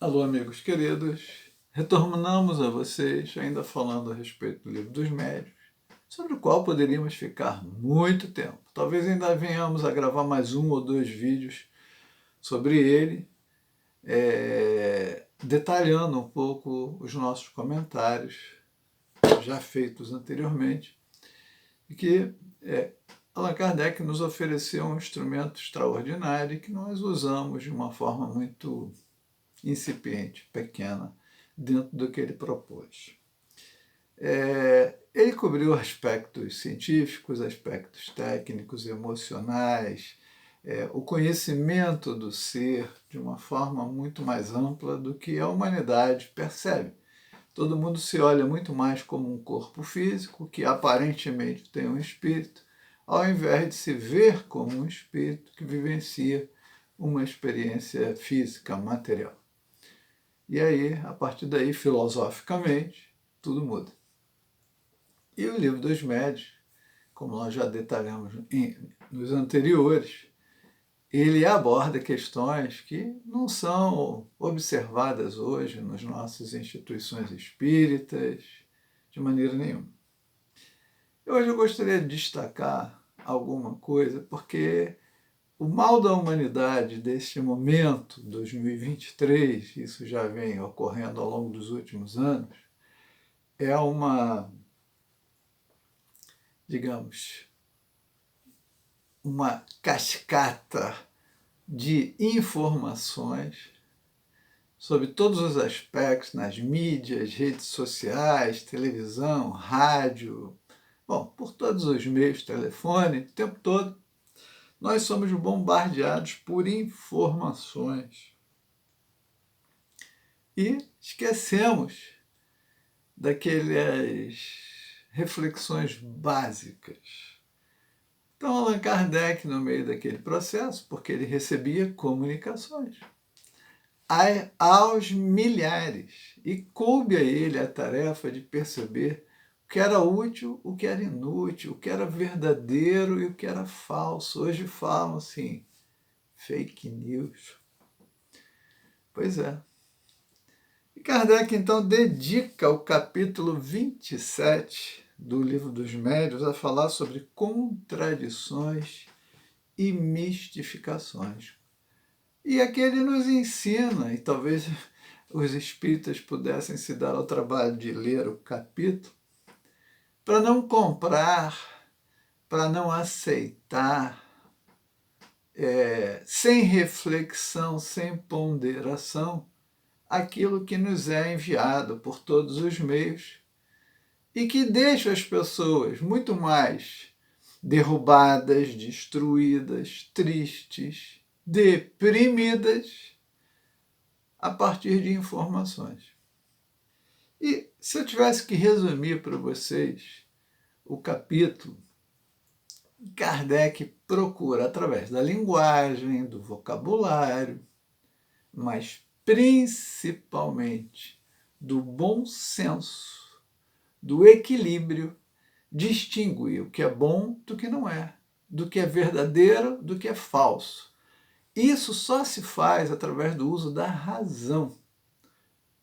Alô, amigos queridos. Retornamos a vocês, ainda falando a respeito do Livro dos Médiuns, sobre o qual poderíamos ficar muito tempo. Talvez ainda venhamos a gravar mais um ou dois vídeos sobre ele, detalhando um pouco os nossos comentários já feitos anteriormente, e que Allan Kardec nos ofereceu um instrumento extraordinário que nós usamos de uma forma muito incipiente, pequena, dentro do que ele propôs. Ele cobriu aspectos científicos, aspectos técnicos, emocionais, o conhecimento do ser de uma forma muito mais ampla do que a humanidade percebe. Todo mundo se olha muito mais como um corpo físico que aparentemente tem um espírito, ao invés de se ver como um espírito que vivencia uma experiência física, material. E aí, a partir daí, filosoficamente, tudo muda. E o Livro dos Médiuns, como nós já detalhamos nos anteriores, ele aborda questões que não são observadas hoje nas nossas instituições espíritas, de maneira nenhuma. Hoje eu gostaria de destacar alguma coisa, porque o mal da humanidade deste momento, 2023, isso já vem ocorrendo ao longo dos últimos anos, é digamos, uma cascata de informações sobre todos os aspectos nas mídias, redes sociais, televisão, rádio, bom, por todos os meios, telefone, o tempo todo. Nós somos bombardeados por informações e esquecemos daquelas reflexões básicas. Então, Allan Kardec, no meio daquele processo, porque ele recebia comunicações aos milhares, e coube a ele a tarefa de perceber o que era útil, o que era inútil, o que era verdadeiro e o que era falso. Hoje falam assim, fake news. Pois é. E Kardec, então, dedica o capítulo 27 do Livro dos Médiuns a falar sobre contradições e mistificações. E aqui ele nos ensina, e talvez os espíritas pudessem se dar ao trabalho de ler o capítulo, para não comprar, para não aceitar, sem reflexão, sem ponderação, aquilo que nos é enviado por todos os meios e que deixa as pessoas muito mais derrubadas, destruídas, tristes, deprimidas a partir de informações. E se eu tivesse que resumir para vocês o capítulo, Kardec procura, através da linguagem, do vocabulário, mas principalmente do bom senso, do equilíbrio, distinguir o que é bom do que não é, do que é verdadeiro do que é falso. Isso só se faz através do uso da razão,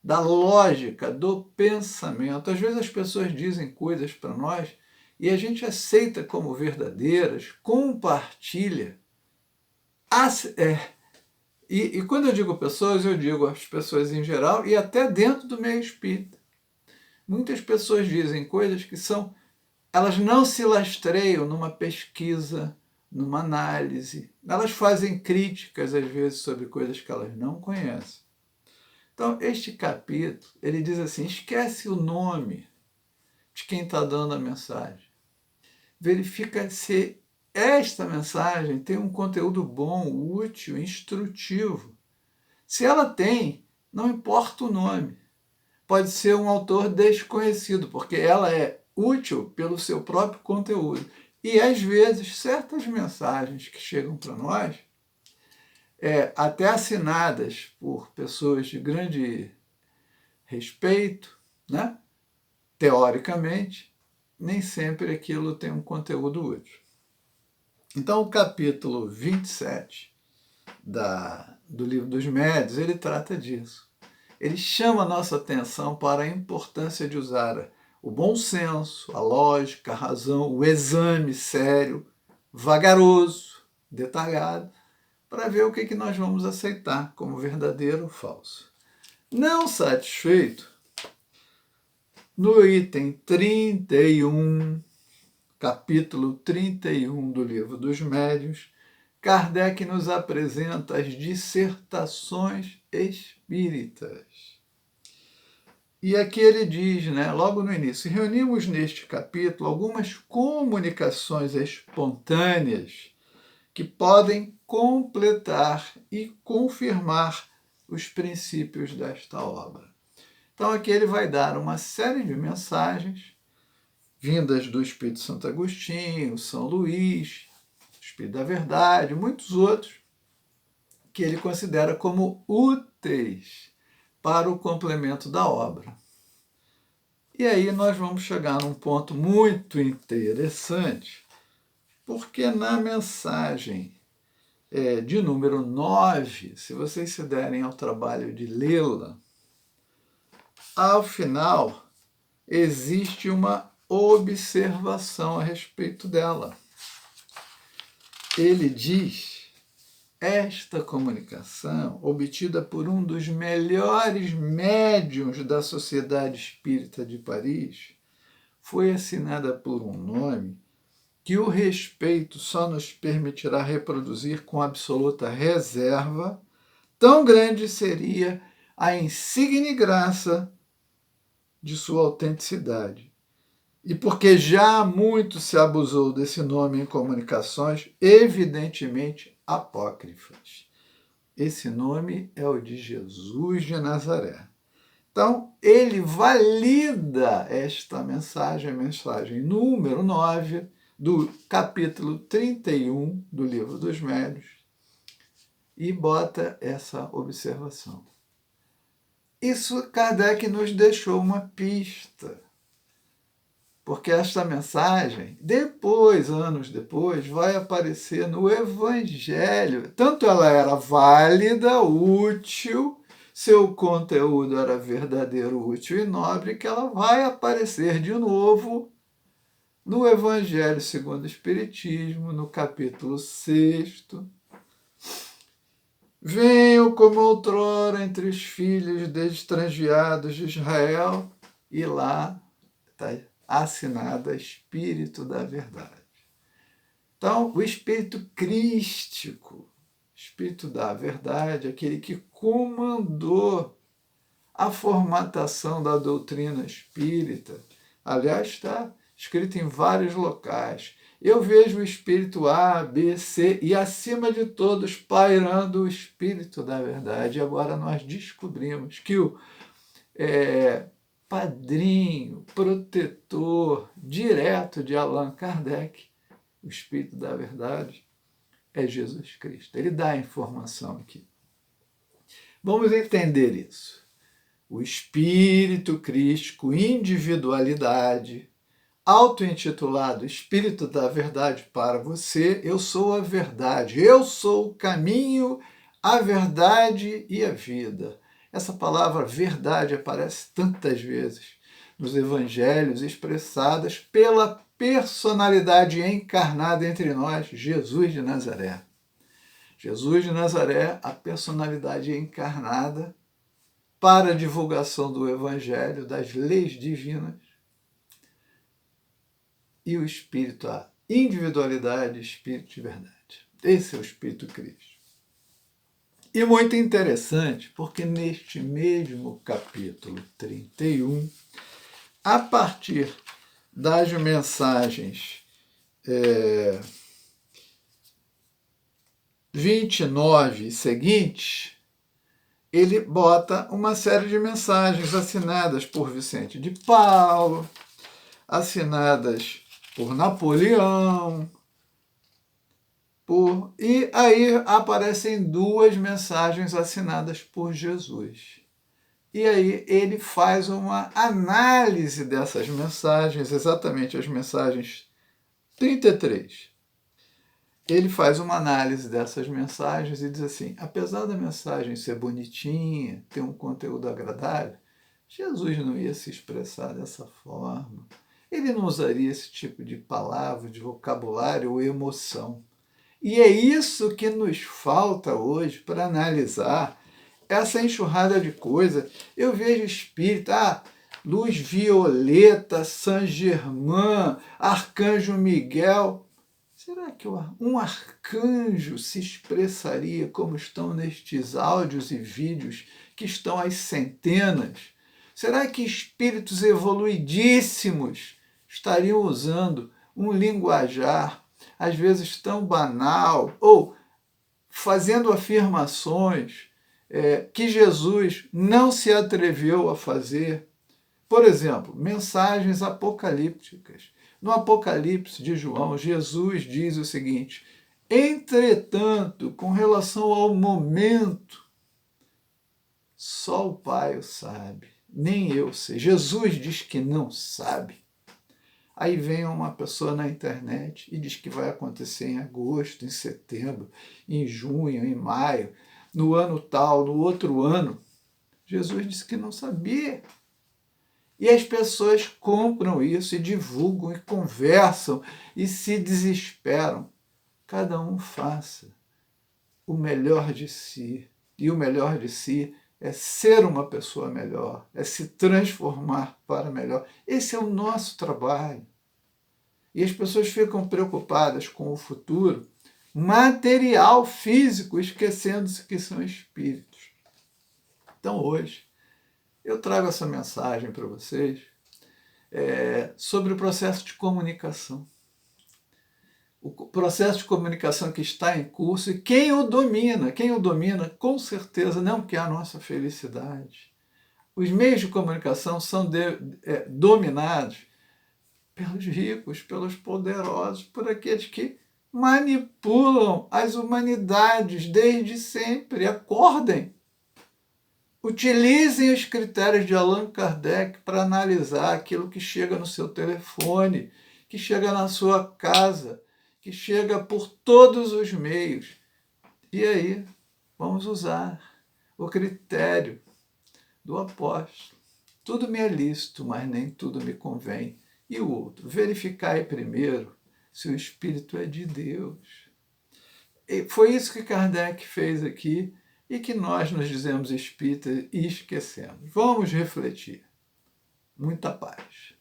da lógica, do pensamento. Às vezes as pessoas dizem coisas para nós e a gente aceita como verdadeiras, compartilha. E quando eu digo pessoas, eu digo as pessoas em geral e até dentro do meio espírita. Muitas pessoas dizem coisas que elas não se lastreiam numa pesquisa, numa análise. Elas fazem críticas, às vezes, sobre coisas que elas não conhecem. Então, este capítulo, ele diz assim, esquece o nome de quem está dando a mensagem. Verifica se esta mensagem tem um conteúdo bom, útil, instrutivo. Se ela tem, não importa o nome. Pode ser um autor desconhecido, porque ela é útil pelo seu próprio conteúdo. E, às vezes, certas mensagens que chegam para nós, até assinadas por pessoas de grande respeito, né? Teoricamente, nem sempre aquilo tem um conteúdo útil. Então, o capítulo 27 do Livro dos Médiuns, ele trata disso. ele chama a nossa atenção para a importância de usar o bom senso, a lógica, a razão, o exame sério, vagaroso, detalhado, para ver o que nós vamos aceitar como verdadeiro ou falso. Não satisfeito, no item 31, capítulo 31 do Livro dos Médiuns, Kardec nos apresenta as dissertações espíritas. E aqui ele diz, logo no início, reunimos neste capítulo algumas comunicações espontâneas que podem completar e confirmar os princípios desta obra. Então aqui ele vai dar uma série de mensagens vindas do Espírito Santo Agostinho, São Luís, Espírito da Verdade, muitos outros, que ele considera como úteis para o complemento da obra. E aí nós vamos chegar num ponto muito interessante, porque na mensagem de número 9, se vocês se derem ao trabalho de lê-la, ao final existe uma observação a respeito dela. Ele diz: esta comunicação, obtida por um dos melhores médiuns da Sociedade Espírita de Paris, foi assinada por um nome que o respeito só nos permitirá reproduzir com absoluta reserva, tão grande seria a insigne graça de sua autenticidade. E porque já muito se abusou desse nome em comunicações, evidentemente apócrifas. Esse nome é o de Jesus de Nazaré. Então, ele valida esta mensagem, a mensagem número 9, do capítulo 31 do Livro dos Médiuns, e bota essa observação. Isso Kardec nos deixou uma pista, porque esta mensagem, anos depois, vai aparecer no Evangelho. Tanto ela era válida, útil, seu conteúdo era verdadeiro, útil e nobre, que ela vai aparecer de novo no Evangelho segundo o Espiritismo, no capítulo 6. Venho como outrora entre os filhos desestrangeados de Israel, e lá está assinada Espírito da Verdade. Então, o Espírito crístico, Espírito da Verdade, aquele que comandou a formatação da doutrina espírita, aliás, está escrito em vários locais. Eu vejo o Espírito A, B, C e, acima de todos, pairando o Espírito da Verdade. E agora nós descobrimos que o padrinho, protetor direto de Allan Kardec, o Espírito da Verdade, é Jesus Cristo. Ele dá a informação aqui. Vamos entender isso. O Espírito crístico, individualidade, auto-intitulado Espírito da Verdade para você, eu sou a verdade, eu sou o caminho, a verdade e a vida. Essa palavra verdade aparece tantas vezes nos evangelhos, expressadas pela personalidade encarnada entre nós, Jesus de Nazaré. Jesus de Nazaré, a personalidade encarnada para a divulgação do evangelho, das leis divinas, e o Espírito, a individualidade, Espírito de verdade. Esse é o Espírito Cristo. E muito interessante, porque neste mesmo capítulo 31, a partir das mensagens 29 e seguintes, ele bota uma série de mensagens assinadas por Vicente de Paulo, assinadas por Napoleão, e aí aparecem duas mensagens assinadas por Jesus. E aí ele faz uma análise dessas mensagens, exatamente as mensagens 33. ele faz uma análise dessas mensagens e diz assim: apesar da mensagem ser bonitinha, ter um conteúdo agradável, Jesus não ia se expressar dessa forma. Ele não usaria esse tipo de palavra, de vocabulário ou emoção. E é isso que nos falta hoje para analisar essa enxurrada de coisas. Eu vejo espírito, luz violeta, Saint-Germain, Arcanjo Miguel. Será que um arcanjo se expressaria como estão nestes áudios e vídeos que estão às centenas? Será que espíritos evoluidíssimos estariam usando um linguajar, às vezes tão banal, ou fazendo afirmações que Jesus não se atreveu a fazer? Por exemplo, mensagens apocalípticas. No Apocalipse de João, Jesus diz o seguinte: entretanto, com relação ao momento, só o Pai o sabe, nem eu sei. Jesus diz que não sabe. Aí vem uma pessoa na internet e diz que vai acontecer em agosto, em setembro, em junho, em maio, no ano tal, no outro ano. Jesus disse que não sabia. E as pessoas compram isso e divulgam e conversam e se desesperam. Cada um faça o melhor de si. E o melhor de si é ser uma pessoa melhor, é se transformar para melhor. Esse é o nosso trabalho. E as pessoas ficam preocupadas com o futuro material, físico, esquecendo-se que são espíritos. Então hoje, eu trago essa mensagem para vocês sobre o processo de comunicação. O processo de comunicação que está em curso e quem o domina, com certeza não quer a nossa felicidade. Os meios de comunicação são dominados pelos ricos, pelos poderosos, por aqueles que manipulam as humanidades desde sempre. Acordem! Utilizem os critérios de Allan Kardec para analisar aquilo que chega no seu telefone, que chega na sua casa, que chega por todos os meios. E aí, vamos usar o critério do apóstolo. Tudo me é lícito, mas nem tudo me convém. E o outro, verificai primeiro se o Espírito é de Deus. E foi isso que Kardec fez aqui, e que nós nos dizemos espíritas e esquecemos. Vamos refletir. Muita paz.